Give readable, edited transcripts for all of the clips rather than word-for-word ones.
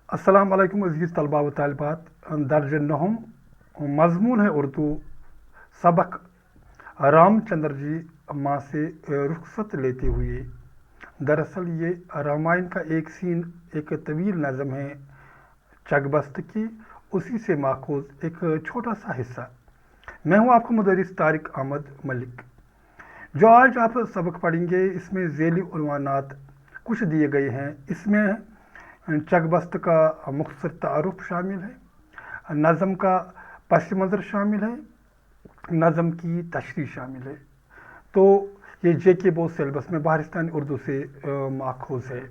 अस्सलाम वालेकुम अज़ीज़ तलबा व तालिबात। दर्ज नहम मजमून है उर्दू सबक रामचंद्र जी माँ से रुखसत लेते हुए। दरअसल ये रामायण का एक सीन, एक तवील नज़म है चकबस्त की, उसी से माखूज एक छोटा सा हिस्सा। मैं हूँ आपका मुदर्रिस तारिक अहमद मलिक। जो आज आप सबक पढ़ेंगे इसमें ज़ैली उन्वानात कुछ दिए गए हैं। इसमें चकबस्त का मुख्तसर तारुफ शामिल है, नज़म का पस मंज़र शामिल है, नज़म की तशरीह शामिल है। तो ये JK बोस सिलेबस में बारिस्तानी उर्दू से माखूज है।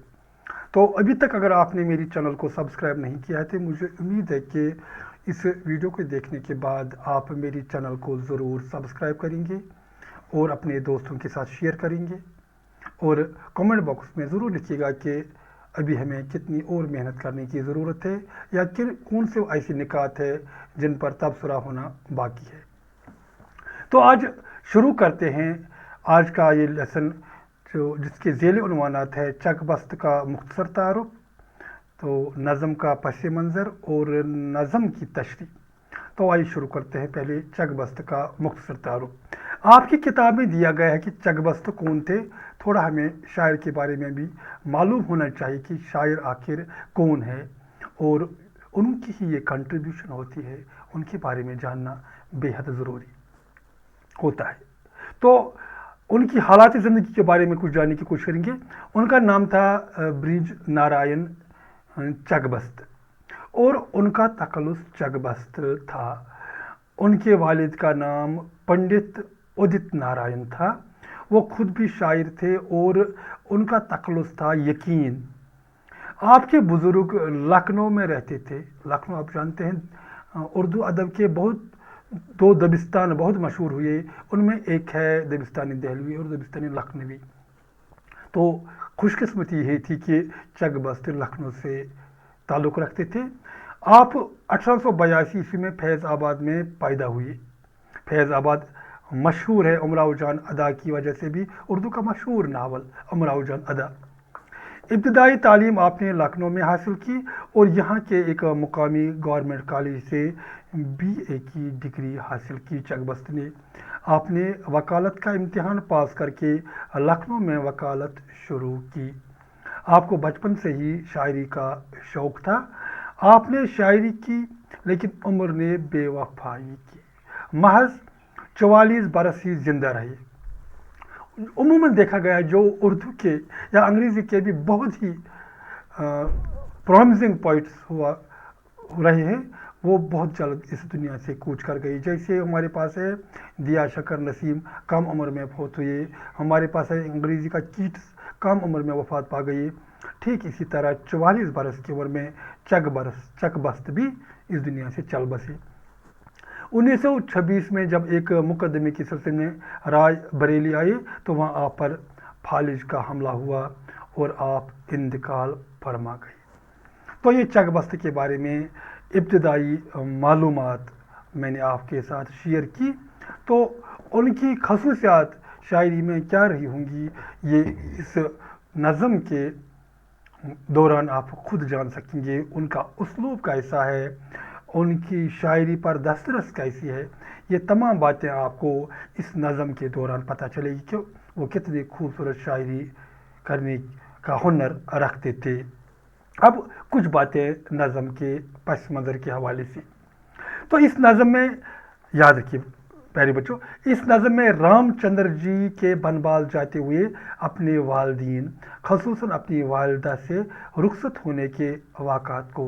तो अभी तक अगर आपने मेरी चैनल को सब्सक्राइब नहीं किया है तो मुझे उम्मीद है कि इस वीडियो को देखने के बाद आप मेरी चैनल को ज़रूर सब्सक्राइब करेंगे और अपने दोस्तों के साथ शेयर करेंगे, और कमेंट बॉक्स में ज़रूर लिखिएगा कि अभी हमें कितनी और मेहनत करने की ज़रूरत है, या किन कौन से ऐसी निकात है जिन पर तबसरा होना बाकी है। तो आज शुरू करते हैं आज का ये लेसन, जो जिसके ज़ैली उन्वानात है चकबस्त का मुख्तसर तारुफ, तो नज़म का पस मंज़र और नज़म की तशरीह। तो आइए शुरू करते हैं पहले चकबस्त का मुख्तसर तारुफ। आपकी किताब में दिया गया है कि चकबस्त कौन थे। थोड़ा हमें शायर के बारे में भी मालूम होना चाहिए कि शायर आखिर कौन है, और उनकी ही ये कंट्रीब्यूशन होती है, उनके बारे में जानना बेहद ज़रूरी होता है। तो उनकी हालात ज़िंदगी के बारे में कुछ जानने की कोशिश करेंगे। उनका नाम था ब्रिज नारायण चकबस्त, और उनका तखल्लुस चकबस्त था। उनके वालिद का नाम पंडित उदित नारायण था। वो खुद भी शायर थे और उनका तखल्लुस था यकीन। आपके बुज़ुर्ग लखनऊ में रहते थे। लखनऊ आप जानते हैं उर्दू अदब के बहुत दो दबिस्तान बहुत मशहूर हुए, उनमें एक है दबिस्तानी दहलवी और दबिस्तानी लखनवी। तो खुशकिस्मती यही थी कि चकबस्त लखनऊ से ताल्लुक़ रखते थे। आप 1882 ईस्वी में फैज़ आबाद में पैदा हुए। फैज़ आबाद मशहूर है उमराव जान अदा की वजह से भी, उर्दू का मशहूर नावल उमराव जान अदा। इब्तदाई तालीम आपने लखनऊ में हासिल की और यहाँ के एक मुकामी गवर्नमेंट कॉलेज से BA की डिग्री हासिल की चकबस्त ने। आपने वकालत का इम्तिहान पास करके लखनऊ में वकालत शुरू की। आपको बचपन से ही शायरी का शौक़ था। आपने शायरी की, लेकिन उम्र ने बेवफाई की। महज 44 बरस ही जिंदा रहे। उमूमन देखा गया जो उर्दू के या अंग्रेज़ी के भी बहुत ही प्रॉमिसिंग पोइट्स रहे हैं, वो बहुत जल्द इस दुनिया से कूच कर गई। जैसे हमारे पास है दिया शकर नसीम, कम उम्र में फौत हुए। हमारे पास है अंग्रेज़ी का कीट्स, कम उम्र में वफात पा गई। ठीक इसी तरह 44 बरस की उम्र में चकबस्त भी इस दुनिया से चल बसे। 1926 में जब एक मुकदमे के सिलसिले में राय बरेली आए तो वहाँ आप पर फालिज का हमला हुआ और आप इंतकाल फरमा गए। तो ये चकबस्त के बारे में इब्तदाई मालूमात मैंने आपके साथ शेयर की। तो उनकी खसूसियात शायरी में क्या रही होंगी, ये इस नज़म के दौरान आप खुद जान सकेंगे। उनका उसलूब कैसा है, उनकी शायरी पर दस्तरस कैसी है, ये तमाम बातें आपको इस नज़म के दौरान पता चलेगी कि वो कितनी खूबसूरत शायरी करने का हुनर रखते थे। अब कुछ बातें नज़म के पस मंज़र के हवाले से। तो इस नज़म में याद रखिए प्यारे बच्चों, इस नज़म में रामचंद्र जी के बनबाल जाते हुए अपने वालदीन, खसूसन अपनी वालदा से रुखसत होने के वाक़ात को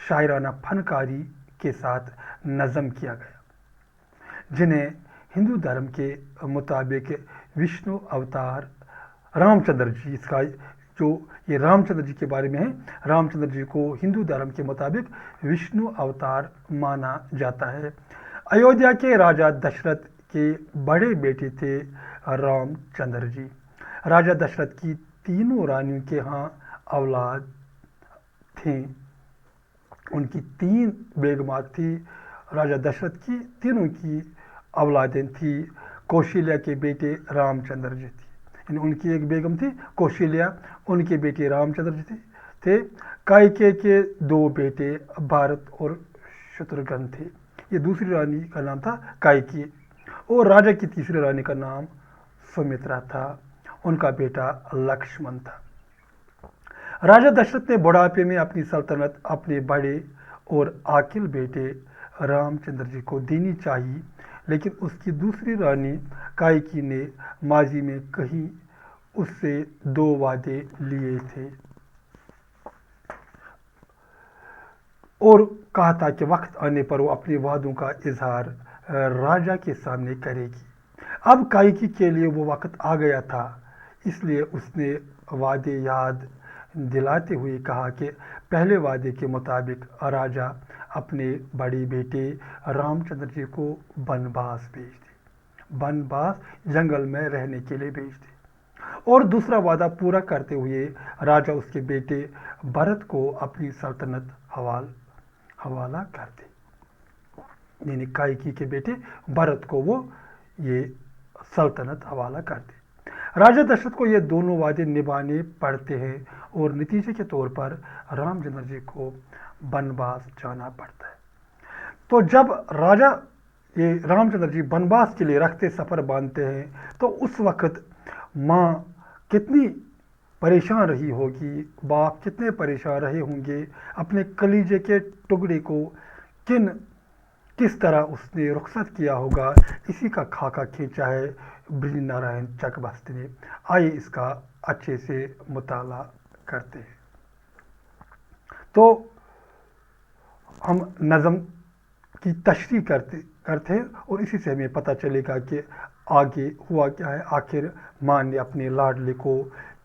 शायराना फनकारी के साथ नज़म किया गया, जिन्हें हिंदू धर्म के मुताबिक विष्णु अवतार रामचंद्र जी, इसका जो ये रामचंद्र जी के बारे में है, रामचंद्र जी को हिंदू धर्म के मुताबिक विष्णु अवतार माना जाता है। अयोध्या के राजा दशरथ के बड़े बेटे थे रामचंद्र जी। राजा दशरथ की तीनों रानियों के यहाँ औलाद थे। उनकी 3 बेगमात थी। राजा दशरथ की तीनों की औलादें थी। कौशल्या के बेटे रामचंद्र जी थे, यानी उनकी एक बेगम थी कौशल्या, उनके बेटे रामचंद्र जी थे। कायके के 2 बेटे भारत और शत्रुघ्न थे। ये दूसरी रानी का नाम था कायकी, और राजा की तीसरी रानी का नाम सुमित्रा था। उनका बेटा लक्ष्मण था। राजा दशरथ ने बुढ़ापे में अपनी सल्तनत अपने बड़े और आकिल बेटे रामचंद्र जी को देनी चाहिए, लेकिन उसकी दूसरी रानी कायकी ने माजी में कहीं उससे 2 वादे लिए थे और कहा था कि वक्त आने पर वो अपने वादों का इजहार राजा के सामने करेगी। अब कायकी के लिए वो वक्त आ गया था, इसलिए उसने वादे याद दिलाते हुए कहा कि पहले वादे के मुताबिक राजा अपने बड़े बेटे रामचंद्र जी को वनवास भेज दे, वनवास जंगल में रहने के लिए भेज दे, और दूसरा वादा पूरा करते हुए राजा उसके बेटे भरत को अपनी सल्तनत हवाला कर दे, यानी कायकी के बेटे भरत को वो ये सल्तनत हवाला कर दे। राजा दशरथ को ये दोनों वादे निभाने पड़ते हैं और नतीजे के तौर पर रामचंद्र जी को वनवास जाना पड़ता है। तो जब राजा ये रामचंद्र जी वनवास के लिए रखते सफ़र बांधते हैं, तो उस वक्त माँ कितनी परेशान रही होगी, बाप कितने परेशान रहे होंगे, अपने कलीजे के टुकड़े को किस तरह उसने रुखसत किया होगा, इसी का खाका खींचा है ब्रिज नारायण चकबस्ती ने। आइए इसका अच्छे से मुताला करते हैं। तो हम नज़म की तशरीह करते हैं और इसी से हमें पता चलेगा कि आगे हुआ क्या है। आखिर माँ ने अपने लाडले को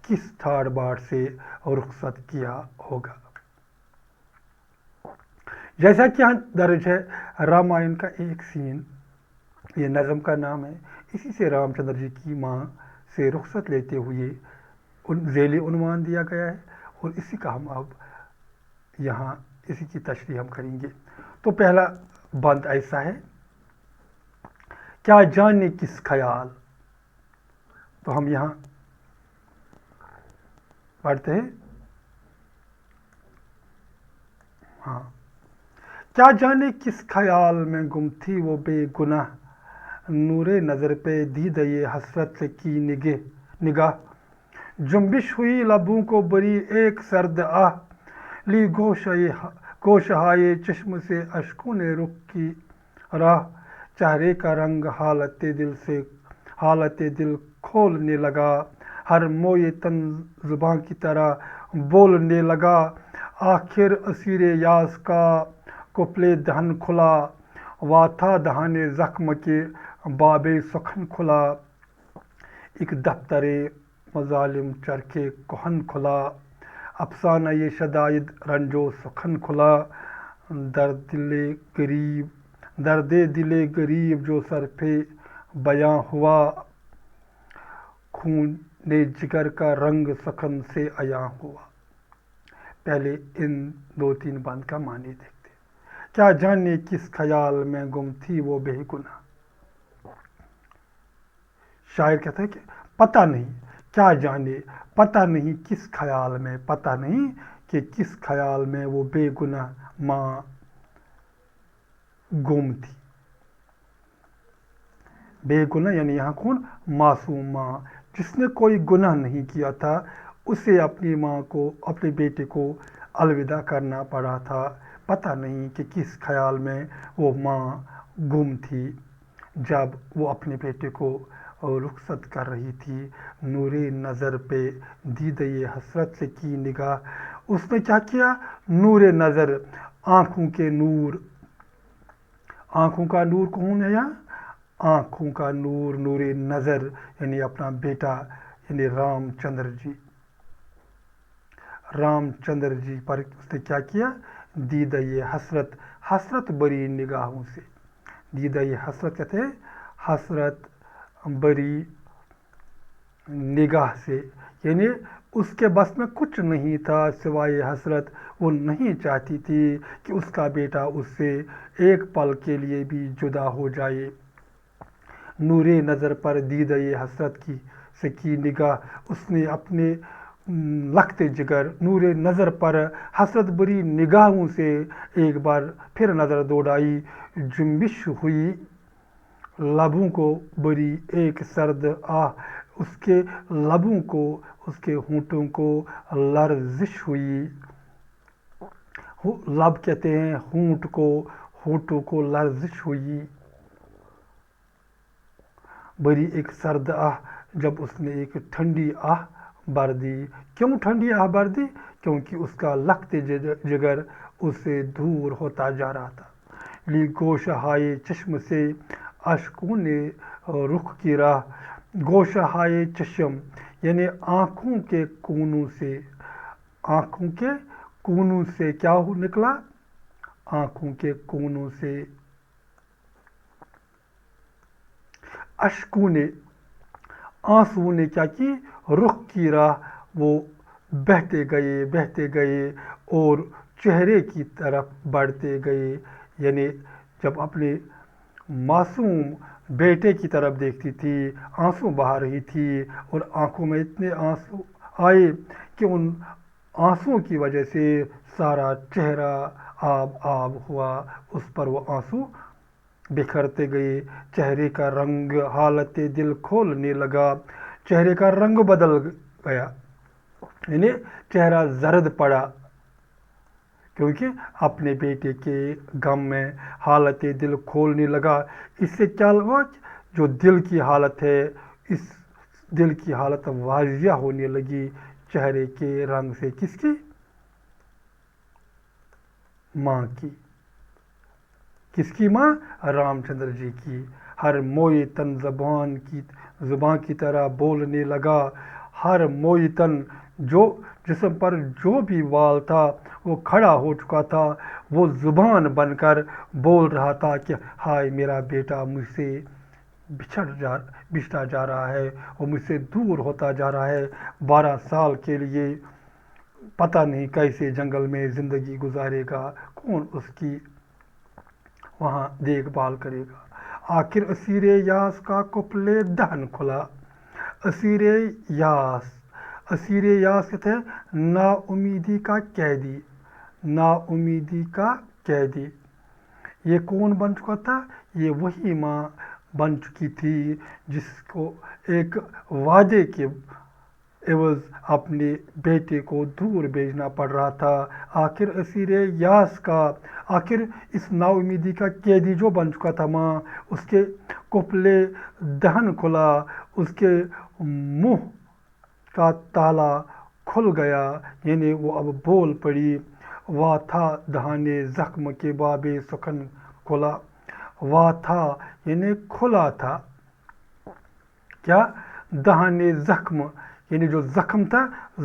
किस ठाड़ बाट से रुखसत किया होगा। जैसा कि यहाँ दर्ज है रामायण का एक सीन, ये नज़म का नाम है। इसी से रामचंद्र जी की माँ से रुखसत लेते हुए ज़ेली उन्वान दिया गया है और इसी का हम अब यहाँ इसी की तशरीह हम करेंगे। तो पहला बंद ऐसा है, क्या जाने किस ख्याल। तो हम यहाँ पढ़ते हैं, हाँ। क्या जाने किस ख्याल में गुम थी वो बेगुनाह, नूरे नज़र पे दी दये हसरत की निगाह, जुम्बिश हुई लबों को बरी एक सर्द आह, ली गोशहाये चश्म से अश्कों ने रुख की राह, चेहरे का रंग हालत दिल खोलने लगा, हर मोए तन जुबां की तरह बोलने लगा, आखिर असीरे यास का कुपले दहन खुला, वाथा दहाने जख्म के बाबे सुखन खुला, एक दफ्तरे मजालिम चरखे कोहन खुला, अफसाना ये शदाइद रंजो सुखन खुला, दर्द दिले गरीब जो सर पे बयां हुआ, खून ने जिगर का रंग सखन से अयां हुआ। पहले इन 2-3 बंद का मानी देखते। क्या जाने किस ख्याल में गुम थी वो बेगुनाह। शायर कहता है कि पता नहीं, क्या जाने, पता नहीं किस ख्याल में, पता नहीं कि किस ख्याल में वो बेगुनाह माँ गुम थी। बेगुनाह यानी यहाँ कौन, मासूम माँ, जिसने कोई गुनाह नहीं किया था, उसे अपनी माँ को, अपने बेटे को अलविदा करना पड़ा था। पता नहीं कि किस ख्याल में वो माँ गुम थी जब वो अपने बेटे को रुखसत कर रही थी। नूरे नज़र पे दी दये हसरत से की निगाह। उसने क्या किया, नूरे नज़र, आँखों के नूर, आँखों का नूर कौन है यहाँ, आँखों का नूर, नूरे नज़र यानी अपना बेटा यानी रामचंद्र जी पर उसने क्या किया, दी दये हसरत, हसरत बरी निगाहों से। दी दये हसरत कहते हैं हसरत बरी निगाह से, यानी उसके बस में कुछ नहीं था सिवाय हसरत। वो नहीं चाहती थी कि उसका बेटा उससे एक पल के लिए भी जुदा हो जाए। नूरे नज़र पर दी दये हसरत की निगाह, उसने अपने लखते जिगर नूर नज़र पर हसरत भरी निगाहों से एक बार फिर नज़र दौड़ाई, जुम्बिश हुई लबों को बड़ी एक सर्द आह, उसके लबों को, उसके होंठों को लर्जिश हुई। लब कहते हैं होंठ को, होंठों को लर्जिश हुई बड़ी एक सर्द आह, जब उसने एक ठंडी आह भर दी। क्यों ठंडी आह भर दी? क्योंकि उसका लखते जिगर उससे दूर होता जा रहा था। ली गोशहाए चश्म से अश्कों ने रुख की राह, गोशहाए चश्म यानी आँखों के कोनों से, आँखों के कोनों से क्या निकला? आँखों के कोनों से अश्कों ने, आंसुओं ने क्या की? रुख की राह, वो बहते गए और चेहरे की तरफ बढ़ते गए। यानी जब अपने मासूम बेटे की तरफ देखती थी, आंसू बहा रही थी और आंखों में इतने आंसू आए कि उन आंसुओं की वजह से सारा चेहरा आब आब हुआ, उस पर वो आंसू बिखरते गए। चेहरे का रंग हालत दिल खोलने लगा, चेहरे का रंग बदल गया, यानी चेहरा जर्द पड़ा, क्योंकि अपने बेटे के गम में हालत दिल खोलने लगा। इससे क्या हुआ? जो दिल की हालत है, इस दिल की हालत वाजिया होने लगी चेहरे के रंग से। किसकी? माँ की। किसकी माँ? रामचंद्र जी की। हर मोई तन जुबान की तरह बोलने लगा, हर मोई तन, जो जिस्म पर जो भी वाल था वो खड़ा हो चुका था, वो जुबान बनकर बोल रहा था कि हाय मेरा बेटा मुझसे बिछड़ा जा रहा है, वो मुझसे दूर होता जा रहा है। 12 साल के लिए पता नहीं कैसे जंगल में ज़िंदगी गुजारेगा, कौन उसकी वहाँ देखभाल करेगा। आखिर असीरे यास का कुपले दहन खुला। असीरे यास, असीरे यास कहते हैं नाउमीदी का कैदी, नाउमीदी का कैदी। ये कौन बन चुका था? ये वही माँ बन चुकी थी जिसको एक वादे के एवज अपने बेटे को दूर भेजना पड़ रहा था। आखिर असीरे यास का, आखिर इस नाउमीदी का कैदी जो बन चुका था माँ, उसके कुपले दहन खुला, उसके मुंह का ताला खुल गया, यानी वो अब बोल पड़ी। वाह था दहाने जख्म के बाबे सुखन खुला, वाह था यानी खुला था, क्या? दहाने जख्म यानी जो जख्म था,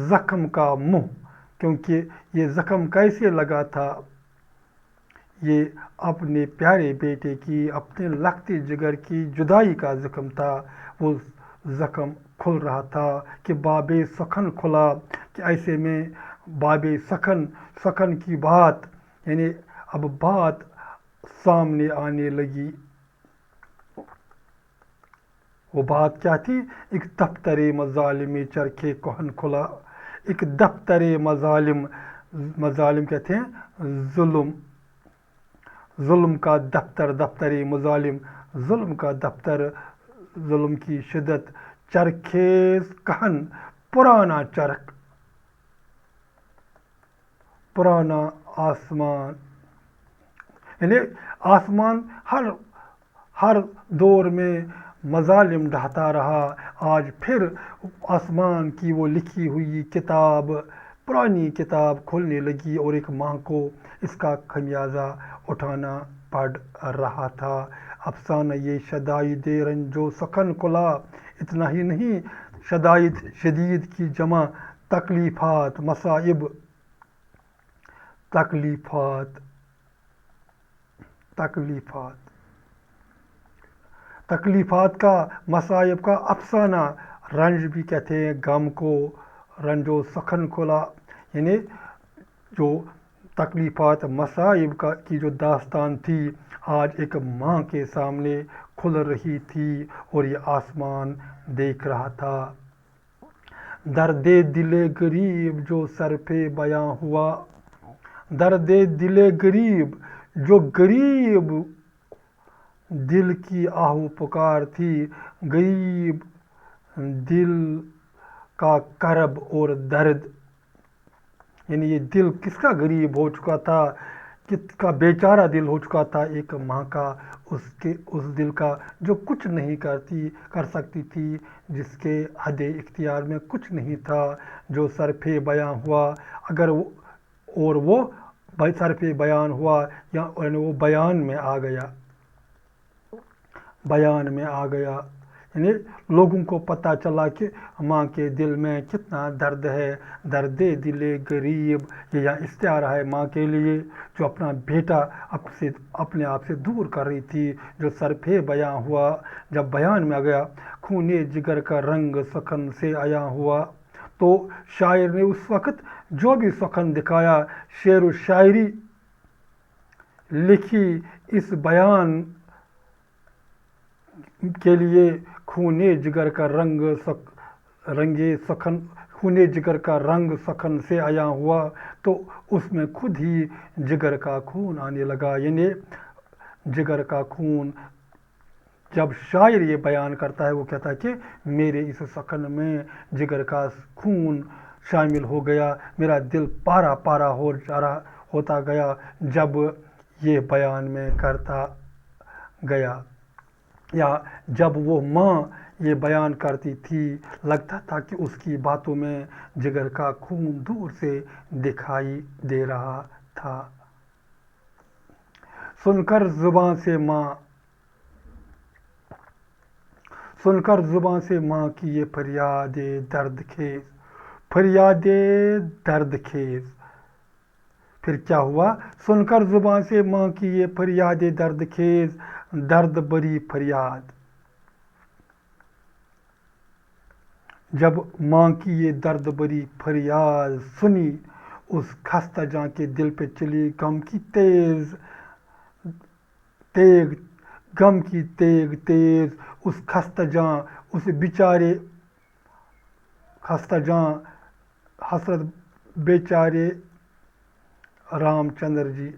जख्म का मुंह, क्योंकि ये जख्म कैसे लगा था? ये अपने प्यारे बेटे की, अपने लखते जिगर की जुदाई का जख्म था। वो जख्म खुल रहा था कि बाबे सखन खुला, कि ऐसे में बाबे सखन की बात, यानी अब बात सामने आने लगी। वो बात क्या थी? एक दफ्तर मजालिम चरखे कोहन खुला, एक दफ्तर मजालिम, मजालिम कहते हैं जुल्म, जुल्म का दफ्तर, दफ्तर मजालिम, जुल्म का दफ्तर, जुल्म की शिद्दत। चरखे कहन, पुराना चरख, पुराना आसमान, यानी आसमान हर दौर में मजालिम ढाता रहा। आज फिर आसमान की वो लिखी हुई किताब, पुरानी किताब खुलने लगी और एक माँ को इसका खमियाजा उठाना पड़ रहा था। अफसाना ये शदाइद रंजो सखन खुला, इतना ही नहीं, शदीद की जमा तकलीफ़ात, मसाइब, तकलीफ़ात, तकलीफ़ात, तकलीफ़ात का, मसाइब का अफसाना। रंज भी कहते हैं गम को, रंजो सखन खुला, यानी जो तकलीफ़ात मसाइब का की जो दास्तान थी, आज एक माँ के सामने खुल रही थी और ये आसमान देख रहा था। درد دل غریب جو سر پہ بیاں ہوا، درد دل غریب جو غریب دل کی آہو پکار تھی، غریب دل کا کرب اور درد، یعنی یہ دل کس کا غریب ہو چکا تھا، کس کا بیچارہ دل ہو چکا تھا، ایک ماں کا، اس دل کا جو کچھ نہیں کر سکتی تھی، جس کے حد اختیار میں کچھ نہیں تھا، جو سر پہ بیاں ہوا، اگر وہ سر پہ بیان ہوا یا وہ بیان میں آ گیا، بیان میں آ گیا، یعنی لوگوں کو پتہ چلا کہ ماں کے دل میں کتنا درد ہے، درد دل غریب، یہ یہاں استعارہ ہے ماں کے لیے جو اپنا بیٹا اپنے آپ سے دور کر رہی تھی، جو سر پہ بیاں ہوا، جب بیان میں آ گیا، خون جگر کا رنگ سخن سے عیاں ہوا، تو شاعر نے اس وقت جو بھی سخن دکھایا، شعر و شاعری لکھی اس بیان کے لیے، خون جگر کا رنگ سخن سے عیاں ہوا، تو اس میں خود ہی جگر کا خون آنے لگا، یعنی جگر کا خون جب شاعر یہ بیان کرتا ہے، وہ کہتا ہے کہ میرے اس سخن میں جگر کا خون شامل ہو گیا، میرا دل پارا پارا ہوتا گیا جب یہ بیان میں کرتا گیا، یا جب وہ ماں یہ بیان کرتی تھی، لگتا تھا کہ اس کی باتوں میں جگر کا خون دور سے دکھائی دے رہا تھا۔ سن کر زباں سے ماں کی یہ فریاد درد خیز، پھر کیا ہوا؟ سن کر زباں سے ماں کی یہ فریاد درد خیز، درد بری فریاد، جب ماں کی یہ درد بری فریاد سنی، اس خستہ جاں کے دل پہ چلی غم کی تیغ، اس خستہ جاں، اس بیچارے خستہ جاں، حسرت بیچارے رام چندر جی،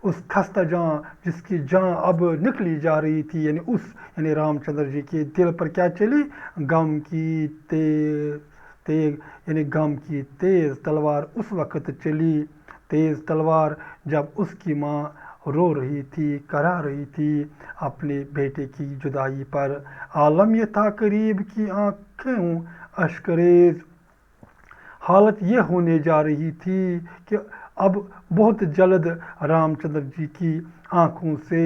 اس خستہ جاں جس کی جاں اب نکلی جا رہی تھی، یعنی رام چندر جی کے دل پر کیا چلی؟ غم کی تیغ، یعنی غم کی تیز تلوار اس وقت چلی، تیز تلوار جب اس کی ماں رو رہی تھی، کرا رہی تھی اپنے بیٹے کی جدائی پر، عالم یہ تھا قریب کی آنکھوں اشکریز، حالت یہ ہونے جا رہی تھی کہ اب بہت جلد رام چندر جی کی آنکھوں سے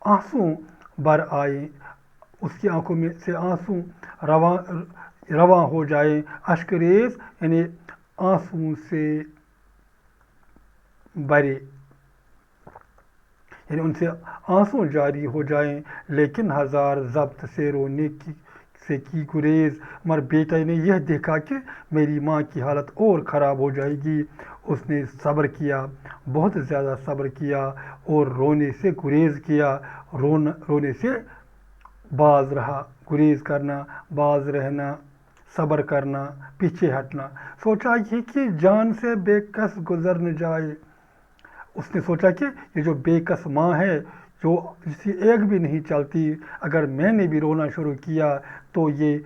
آنسو بر آئے، اس کی آنکھوں میں سے آنسو رواں ہو جائیں، اشکریز یعنی آنسو سے برے، یعنی ان سے آنسو جاری ہو جائیں، لیکن ہزار ضبط سے رونے سے کی گریز، مگر بیٹا نے یہ دیکھا کہ میری ماں کی حالت اور خراب ہو جائے گی، اس نے صبر کیا، بہت زیادہ صبر کیا اور رونے سے گریز کیا، رونے سے باز رہا، گریز کرنا، باز رہنا، صبر کرنا، پیچھے ہٹنا، سوچا یہ کہ جان سے بے کس گزر نہ جائے، اس نے سوچا کہ یہ جو بے کس ماں ہے، جو جس ایک بھی نہیں چلتی، اگر میں نے بھی رونا شروع کیا تو یہ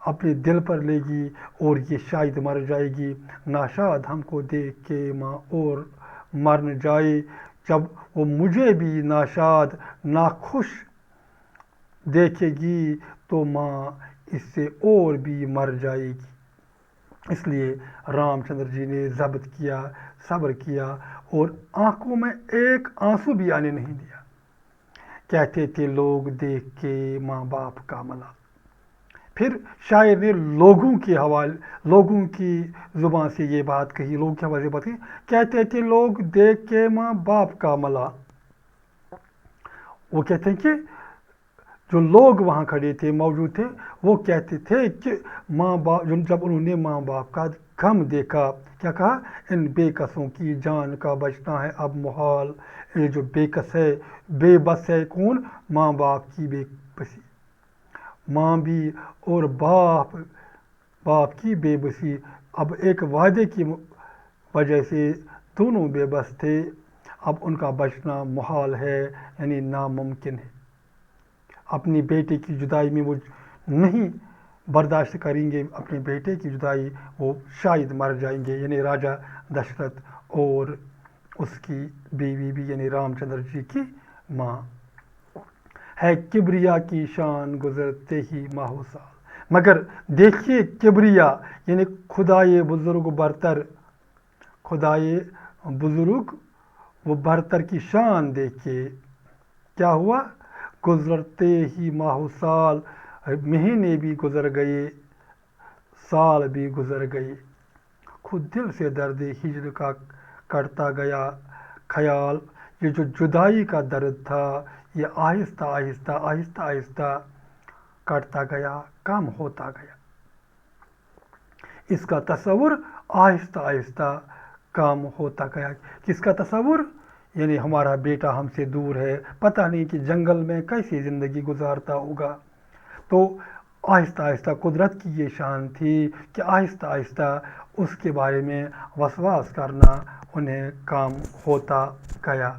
اپنے دل پر لے گی اور یہ شاید مر جائے گی، ناشاد ہم کو دیکھ کے ماں اور مر نہ جائے، جب وہ مجھے بھی ناشاد ناخوش دیکھے گی تو ماں اس سے اور بھی مر جائے گی، اس لیے رام چندر جی نے ضبط کیا، صبر کیا اور آنکھوں میں ایک آنسو بھی آنے نہیں دیا، کہتے تھے لوگ دیکھ کے ماں باپ کا ملا، پھر شاعر نے لوگوں کی زبان سے یہ بات کہی، لوگوں کی آواز سے بات کہی، کہتے تھے لوگ دیکھ کے ماں باپ کا ملا، وہ کہتے ہیں کہ جو لوگ وہاں کھڑے تھے، موجود تھے، وہ کہتے تھے کہ ماں باپ، جب انہوں نے ماں باپ کا غم دیکھا، کیا کہا؟ ان بے کسوں کی جان کا بچنا ہے اب محال، یہ جو بے کس ہے، بے بس ہے، کون؟ ماں باپ کی بے بسی، ماں بھی اور باپ باپ کی بے بسی، اب ایک وعدے کی وجہ سے دونوں بے بس تھے، اب ان کا بچنا محال ہے، یعنی ناممکن ہے۔ اپنی بیٹے کی جدائی میں وہ نہیں برداشت کریں گے، اپنے بیٹے کی جدائی، وہ شاید مر جائیں گے، یعنی راجا دشرتھ اور اس کی بیوی بھی، یعنی رام چندر جی کی ماں۔ ہے کبریا کی شان گزرتے ہی ماہو سال، مگر دیکھیے کبریا یعنی خدائے بزرگ برتر، خدائے بزرگ و برتر کی شان دیکھیے، کیا ہوا؟ گزرتے ہی ماہو سال، مہینے بھی گزر گئے، سال بھی گزر گئے، خود دل سے درد ہجر کا کرتا گیا خیال، یہ جو جدائی کا درد تھا یہ آہستہ آہستہ آہستہ آہستہ کٹتا گیا، کم ہوتا گیا، اس کا تصور آہستہ آہستہ کم ہوتا گیا۔ کس کا تصور؟ یعنی ہمارا بیٹا ہم سے دور ہے، پتہ نہیں کہ جنگل میں کیسی زندگی گزارتا ہوگا۔ تو آہستہ آہستہ قدرت کی یہ شان تھی کہ آہستہ آہستہ اس کے بارے میں وسواس کرنا انہیں کام ہوتا گیا۔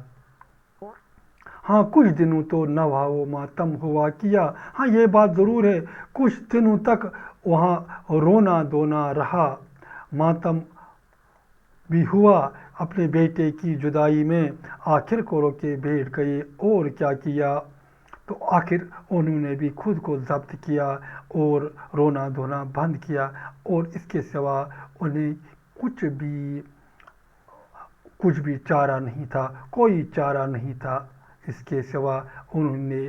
ہاں کچھ دنوں تو نوحہ و ماتم ہوا کیا، ہاں یہ بات ضرور ہے، کچھ دنوں تک وہاں رونا دھونا رہا، ماتم بھی ہوا اپنے بیٹے کی جدائی میں، آخر کو رو کے بیٹھ گئے، اور کیا کیا؟ تو آخر انہوں نے بھی خود کو ضبط کیا اور رونا دھونا بند کیا، اور اس کے سوا انہیں کچھ بھی چارہ نہیں تھا، کوئی چارہ نہیں تھا اس کے سوا، انہوں نے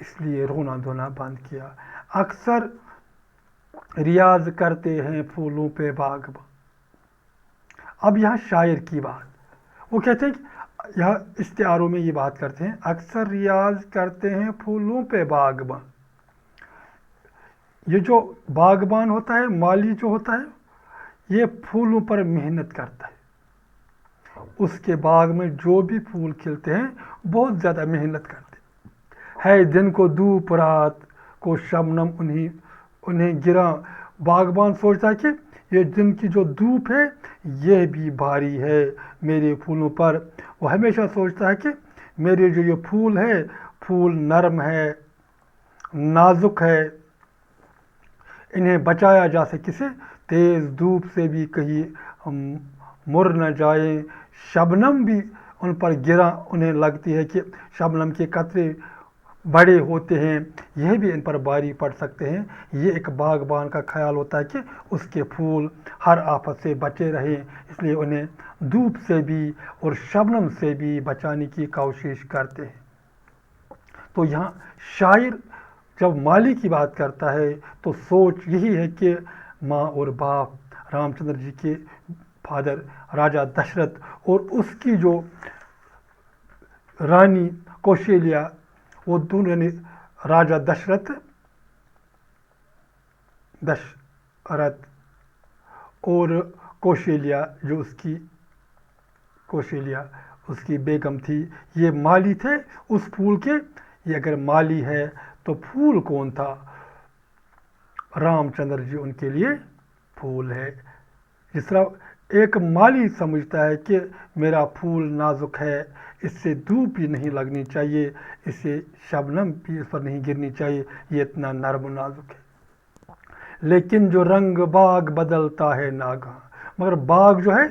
اس لیے رونا دھونا بند کیا۔ اکثر ریاض کرتے ہیں پھولوں پہ باغباں، اب یہاں شاعر کی بات، وہ کہتے ہیں کہ یہاں استعاروں میں یہ بات کرتے ہیں، اکثر ریاض کرتے ہیں پھولوں پہ باغباں۔ یہ جو باغبان ہوتا ہے، مالی جو ہوتا ہے، یہ پھولوں پر محنت کرتا ہے، اس کے باغ میں جو بھی پھول کھلتے ہیں بہت زیادہ محنت کرتے ہے، دن کو دھوپ رات کو شبنم انہیں گرا، باغبان سوچتا ہے کہ یہ دن کی جو دھوپ ہے یہ بھی بھاری ہے میرے پھولوں پر، وہ ہمیشہ سوچتا ہے کہ میرے جو یہ پھول ہے، پھول نرم ہے، نازک ہے، انہیں بچایا جا سکے، سے تیز دھوپ سے بھی کہیں مر نہ جائیں، شبنم بھی ان پر گرا، انہیں لگتی ہے کہ شبنم کے قطرے بڑے ہوتے ہیں، یہ بھی ان پر باری پڑ سکتے ہیں، یہ ایک باغبان کا خیال ہوتا ہے کہ اس کے پھول ہر آفت سے بچے رہیں، اس لیے انہیں دھوپ سے بھی اور شبنم سے بھی بچانے کی کوشش کرتے ہیں۔ تو یہاں شاعر جب مالی کی بات کرتا ہے تو سوچ یہی ہے کہ ماں اور باپ رام چندر جی کے فادر راجا دشرتھ اور اس کی جو رانی کوشلیا، وہ دونوں یعنی راجا دشرتھ اور کوشلیا جو اس کی بیگم تھی، یہ مالی تھے اس پھول کے، یہ اگر مالی ہے تو پھول کون تھا؟ رام چندر جی ان کے لیے پھول ہے۔ جس طرح ایک مالی سمجھتا ہے کہ میرا پھول نازک ہے، اس سے دھوپ بھی نہیں لگنی چاہیے، اس سے شبنم بھی اس پر نہیں گرنی چاہیے، یہ اتنا نرم و نازک ہے، لیکن جو رنگ باغ بدلتا ہے ناگہاں، مگر باغ جو ہے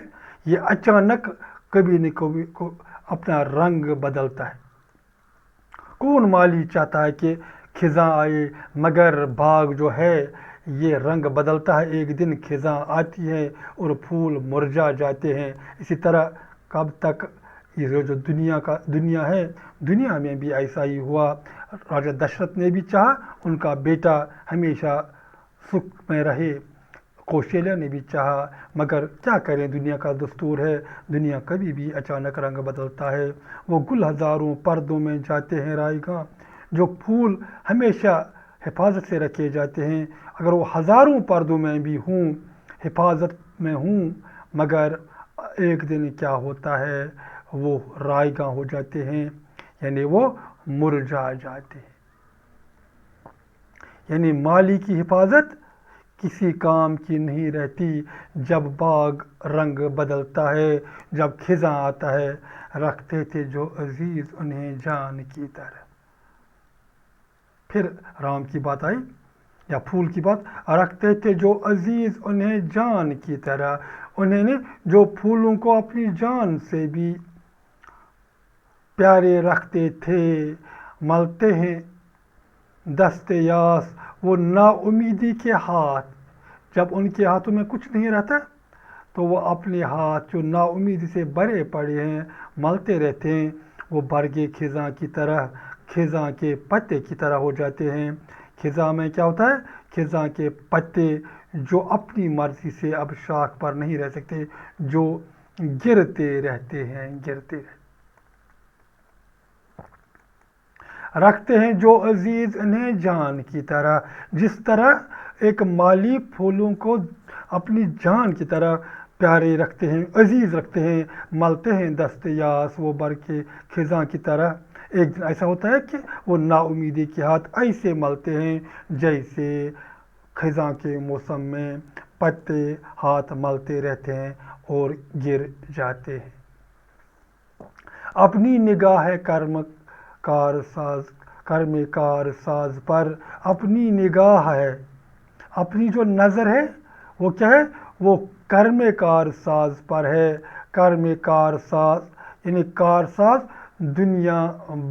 یہ اچانک کبھی نہ کبھی اپنا رنگ بدلتا ہے۔ کون مالی چاہتا ہے کہ خزاں آئے، مگر باغ جو ہے یہ رنگ بدلتا ہے، ایک دن خزاں آتی ہے اور پھول مرجھا جاتے ہیں، اسی طرح کب تک یہ جو دنیا ہے، دنیا میں بھی ایسا ہی ہوا، راجا دشرتھ نے بھی چاہا ان کا بیٹا ہمیشہ سکھ میں رہے، کوشلیا نے بھی چاہا، مگر کیا کریں، دنیا کا دستور ہے، دنیا کبھی بھی اچانک رنگ بدلتا ہے، وہ گل ہزاروں پردوں میں جاتے ہیں رائے گاں، جو پھول ہمیشہ حفاظت سے رکھے جاتے ہیں، اگر وہ ہزاروں پردوں میں بھی ہوں، حفاظت میں ہوں، مگر ایک دن کیا ہوتا ہے، وہ رائے گاں ہو جاتے ہیں، یعنی وہ مرجھا جاتے ہیں۔ یعنی مالی کی حفاظت کسی کام کی نہیں رہتی، جب باغ رنگ بدلتا ہے، جب خزاں آتا ہے، رکھتے تھے جو عزیز انہیں جان کی طرح۔ پھر رام کی بات آئی یا پھول کی بات، رکھتے تھے جو عزیز انہیں جان کی طرح، انہیں نے جو پھولوں کو اپنی جان سے بھی پیارے رکھتے تھے، ملتے ہیں دست یاس وہ نا امیدی کے ہاتھ، جب ان کے ہاتھوں میں کچھ نہیں رہتا تو وہ اپنے ہاتھ جو نا امیدی سے بھرے پڑے ہیں ملتے رہتے ہیں، وہ برگے خزاں کی طرح، خزاں کے پتے کی طرح ہو جاتے ہیں۔ خزاں میں کیا ہوتا ہے؟ خزاں کے پتے جو اپنی مرضی سے اب شاخ پر نہیں رہ سکتے، جو گرتے رہتے ہیں، گرتے رہتے رکھتے ہیں جو عزیز انہیں جان کی طرح، جس طرح ایک مالی پھولوں کو اپنی جان کی طرح پیارے رکھتے ہیں، عزیز رکھتے ہیں، ملتے ہیں دست یاس وہ بر کے خزاں کی طرح۔ ایک دن ایسا ہوتا ہے کہ وہ نا امیدی کے ہاتھ ایسے ملتے ہیں جیسے خزاں کے موسم میں پتے ہاتھ ملتے رہتے ہیں اور گر جاتے ہیں۔ اپنی نگاہ ہے کرم کار ساز پر، اپنی نگاہ ہے، اپنی جو نظر ہے وہ کیا ہے؟ وہ کرم کار ساز پر ہے۔ کرم کار ساز یعنی کار ساز دنیا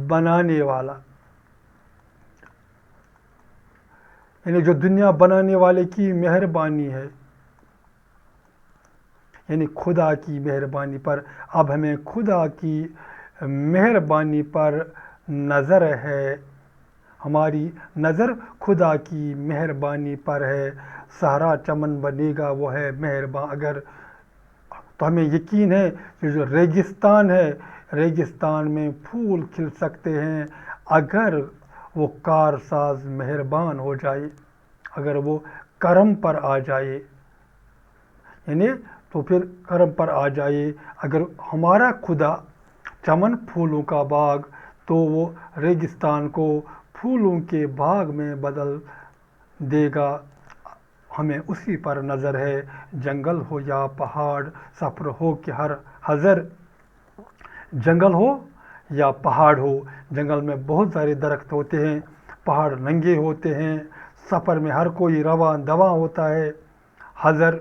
بنانے والا، یعنی جو دنیا بنانے والے کی مہربانی ہے، یعنی خدا کی مہربانی پر۔ اب ہمیں خدا کی مہربانی پر نظر ہے، ہماری نظر خدا کی مہربانی پر ہے۔ سہرا چمن بنے گا وہ ہے مہرباں اگر، تو ہمیں یقین ہے کہ جو ریگستان ہے، ریگستان میں پھول کھل سکتے ہیں اگر وہ کارساز مہربان ہو جائے، اگر وہ کرم پر آ جائے، یعنی تو پھر کرم پر آ جائے۔ اگر ہمارا خدا چمن پھولوں کا باغ، تو وہ ریگستان کو پھولوں کے باغ میں بدل دے گا، ہمیں اسی پر نظر ہے۔ جنگل ہو یا پہاڑ، سفر ہو کہ ہر حضر، جنگل ہو یا پہاڑ ہو، جنگل میں بہت سارے درخت ہوتے ہیں، پہاڑ ننگے ہوتے ہیں، سفر میں ہر کوئی رواں دواں ہوتا ہے، حضر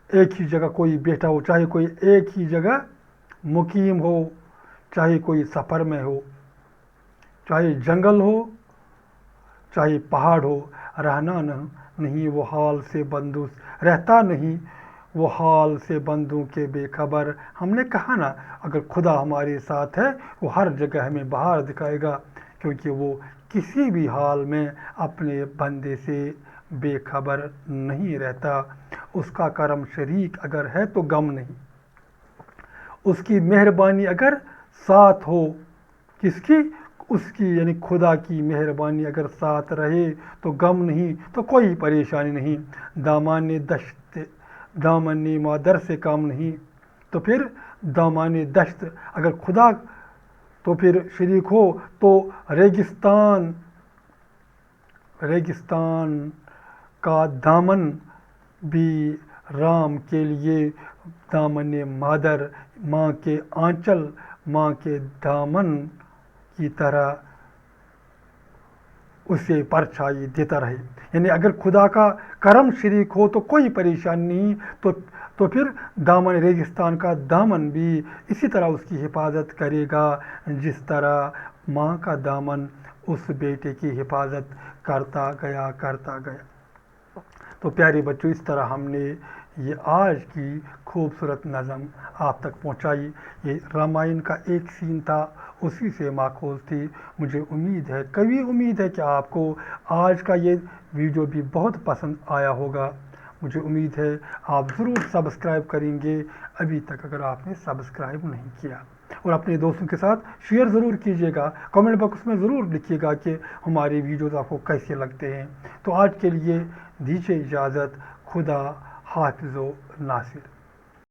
ایک ہی جگہ کوئی بیٹھا ہو، چاہے کوئی ایک ہی جگہ مقیم ہو، چاہے کوئی سفر میں ہو، چاہے جنگل ہو چاہے پہاڑ ہو، رہنا نہیں وہ حال سے بندوں، رہتا نہیں وہ حال سے بندوں کے بے خبر۔ ہم نے کہا نا، اگر خدا ہمارے ساتھ ہے وہ ہر جگہ ہمیں بہار دکھائے گا، کیونکہ وہ کسی بھی حال میں اپنے بندے سے بے خبر نہیں رہتا۔ اس کا کرم شریک اگر ہے تو غم نہیں، اس کی مہربانی اگر ساتھ ہو، کس کی؟ اس کی، یعنی خدا کی مہربانی اگر ساتھ رہے تو غم نہیں، تو کوئی پریشانی نہیں۔ دامن مادر سے کام نہیں، تو پھر دامان دشت اگر خدا تو پھر شریک ہو تو ریگستان کا دامن بھی رام کے لیے دامن مادر، ماں کے آنچل، ماں کے دامن کی طرح اسے پرچھائی دیتا رہے۔ یعنی اگر خدا کا کرم شریک ہو تو کوئی پریشانی نہیں، تو پھر دامن ریگستان کا دامن بھی اسی طرح اس کی حفاظت کرے گا جس طرح ماں کا دامن اس بیٹے کی حفاظت کرتا گیا۔ تو پیارے بچوں، اس طرح ہم نے یہ آج کی خوبصورت نظم آپ تک پہنچائی۔ یہ رامائن کا ایک سین تھا، اسی سے ماخوذ تھی۔ مجھے امید ہے، قوی امید ہے کہ آپ کو آج کا یہ ویڈیو بھی بہت پسند آیا ہوگا۔ مجھے امید ہے آپ ضرور سبسکرائب کریں گے ابھی تک اگر آپ نے سبسکرائب نہیں کیا، اور اپنے دوستوں کے ساتھ شیئر ضرور کیجیے گا۔ کمنٹ باکس میں ضرور لکھیے گا کہ ہمارے ویڈیوز آپ کو کیسے لگتے ہیں۔ تو آج کے لیے دیجیے اجازت، خدا حافظ و ناصر۔